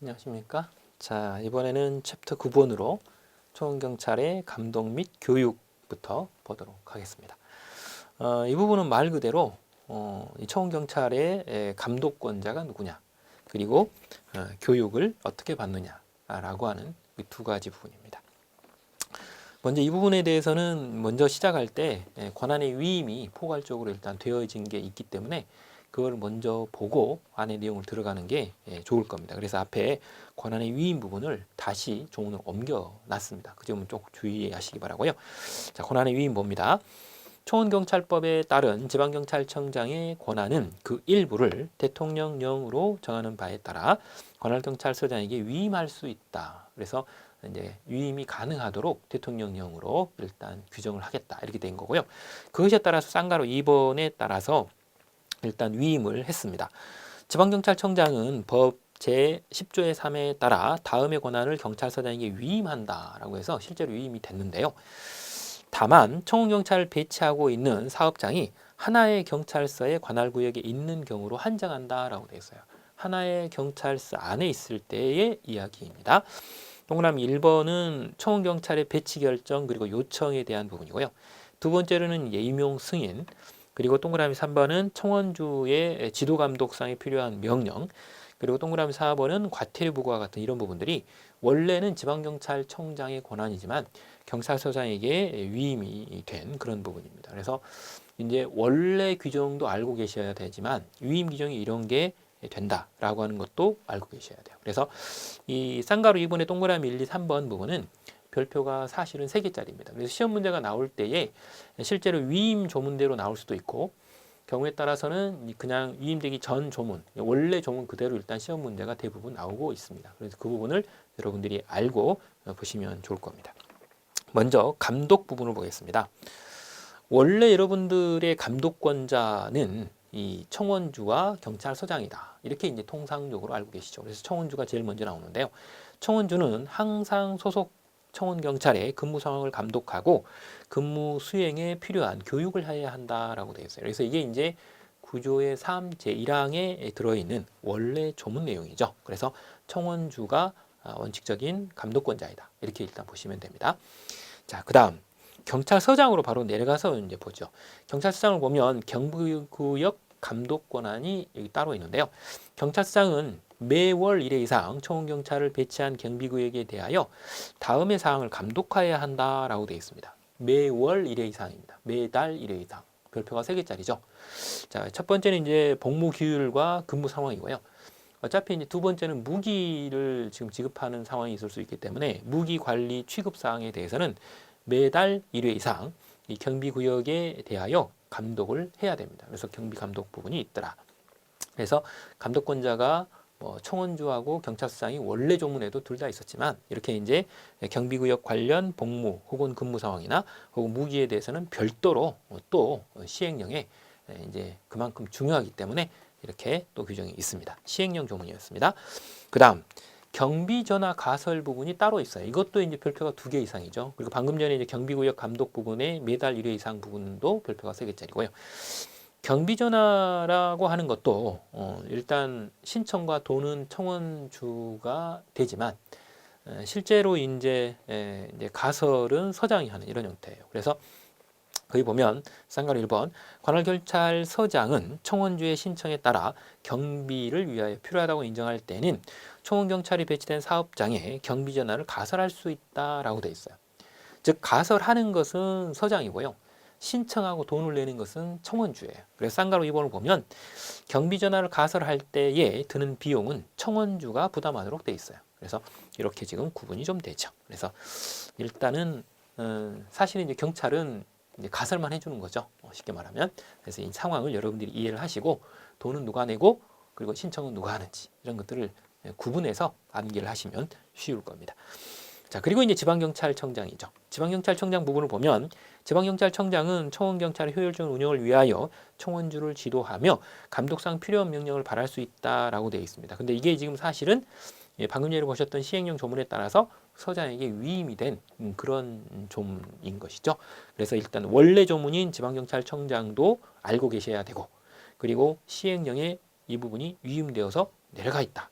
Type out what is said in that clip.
안녕하십니까? 자, 이번에는 챕터 9번으로 초원경찰의 감독 및 교육부터 보도록 하겠습니다. 이 부분은 말 그대로 이 초원경찰의 감독권자가 누구냐, 그리고 교육을 어떻게 받느냐라고 하는 이 두 가지 부분입니다. 먼저 이 부분에 대해서는 먼저 시작할 때 권한의 위임이 포괄적으로 일단 되어진 게 있기 때문에 그걸 먼저 보고 안에 내용을 들어가는 게 좋을 겁니다. 그래서 앞에 권한의 위임 부분을 다시 조문으로 옮겨 놨습니다. 그 점은 꼭 주의하시기 바라고요. 자, 권한의 위임 봅니다. 초원경찰법에 따른 지방경찰청장의 권한은 그 일부를 대통령령으로 정하는 바에 따라 관할경찰서장에게 위임할 수 있다. 그래서 이제 위임이 가능하도록 대통령령으로 일단 규정을 하겠다. 이렇게 된 거고요. 그것에 따라서 쌍가로 2번에 따라서 일단 위임을 했습니다. 지방경찰청장은 법 제10조의 3에 따라 다음의 권한을 경찰서장에게 위임한다라고 해서 실제로 위임이 됐는데요. 다만 청원경찰을 배치하고 있는 사업장이 하나의 경찰서의 관할구역에 있는 경우로 한정한다라고 되어 있어요. 하나의 경찰서 안에 있을 때의 이야기입니다. 동그라미 1번은 청원경찰의 배치 결정 그리고 요청에 대한 부분이고요. 두 번째로는 예임용 승인, 그리고 동그라미 3번은 청원주의 지도감독상에 필요한 명령, 그리고 동그라미 4번은 과태료 부과와 같은 이런 부분들이 원래는 지방경찰청장의 권한이지만 경찰서장에게 위임이 된 그런 부분입니다. 그래서 이제 원래 규정도 알고 계셔야 되지만 위임 규정이 이런 게 된다라고 하는 것도 알고 계셔야 돼요. 그래서 이 쌍가루 2번의 동그라미 1, 2, 3번 부분은 별표가 사실은 3개짜리입니다. 그래서 시험 문제가 나올 때에 실제로 위임 조문대로 나올 수도 있고 경우에 따라서는 그냥 위임되기 전 조문, 원래 조문 그대로 일단 시험 문제가 대부분 나오고 있습니다. 그래서 그 부분을 여러분들이 알고 보시면 좋을 겁니다. 먼저 감독 부분을 보겠습니다. 원래 여러분들의 감독권자는 이 청원주와 경찰서장이다. 이렇게 이제 통상적으로 알고 계시죠. 그래서 청원주가 제일 먼저 나오는데요. 청원주는 항상 소속 청원경찰의 근무 상황을 감독하고 근무 수행에 필요한 교육을 해야 한다라고 되어 있어요. 그래서 이게 이제 구조의 3 제1항에 들어있는 원래 조문 내용이죠. 그래서 청원주가 원칙적인 감독권자이다. 이렇게 일단 보시면 됩니다. 자, 그 다음 경찰서장으로 바로 내려가서 이제 보죠. 경찰서장을 보면 경부구역 감독 권한이 여기 따로 있는데요. 경찰서장은 매월 1회 이상 청원경찰을 배치한 경비구역에 대하여 다음의 사항을 감독하여야 한다라고 되어 있습니다. 매월 1회 이상입니다. 매달 1회 이상. 별표가 3개짜리죠. 자, 첫 번째는 이제 복무 규율과 근무 상황이고요. 어차피 이제 두 번째는 무기를 지금 지급하는 상황이 있을 수 있기 때문에 무기 관리 취급 사항에 대해서는 매달 1회 이상 이 경비구역에 대하여 감독을 해야 됩니다. 그래서 경비 감독 부분이 있더라. 그래서 감독권자가 청원주하고 경찰서장이 원래 조문에도 둘 다 있었지만 이렇게 이제 경비구역 관련 복무 혹은 근무 상황이나 혹은 무기에 대해서는 별도로 또 시행령에 이제 그만큼 중요하기 때문에 이렇게 또 규정이 있습니다. 시행령 조문이었습니다. 그 다음 경비 전화 가설 부분이 따로 있어요. 이것도 이제 별표가 2개 이상이죠. 그리고 방금 전에 이제 경비구역 감독 부분에 매달 1회 이상 부분도 별표가 3개짜리고요. 경비 전화라고 하는 것도 일단 신청과 돈은 청원주가 되지만 실제로 이제 가설은 서장이 하는 이런 형태예요. 그래서 거기 보면 쌍가루 1번 관할경찰서장은 청원주의 신청에 따라 경비를 위하여 필요하다고 인정할 때는 청원경찰이 배치된 사업장에 경비 전화를 가설할 수 있다라고 되어 있어요. 즉 가설하는 것은 서장이고요. 신청하고 돈을 내는 것은 청원주예요. 그래서 쌍가루 2번을 보면 경비 전화를 가설할 때에 드는 비용은 청원주가 부담하도록 되어 있어요. 그래서 이렇게 지금 구분이 좀 되죠. 그래서 일단은 사실 이제 경찰은 이제 가설만 해주는 거죠. 쉽게 말하면. 그래서 이 상황을 여러분들이 이해를 하시고 돈은 누가 내고 그리고 신청은 누가 하는지 이런 것들을 구분해서 암기를 하시면 쉬울 겁니다. 자, 그리고 이제 지방경찰청장이죠. 지방경찰청장 부분을 보면 지방경찰청장은 청원경찰의 효율적인 운영을 위하여 청원주를 지도하며 감독상 필요한 명령을 발할 수 있다라고 되어 있습니다. 근데 이게 지금 사실은 방금 전에 보셨던 시행령 조문에 따라서 서장에게 위임이 된 그런 조문인 것이죠. 그래서 일단 원래 조문인 지방경찰청장도 알고 계셔야 되고 그리고 시행령에 이 부분이 위임되어서 내려가 있다.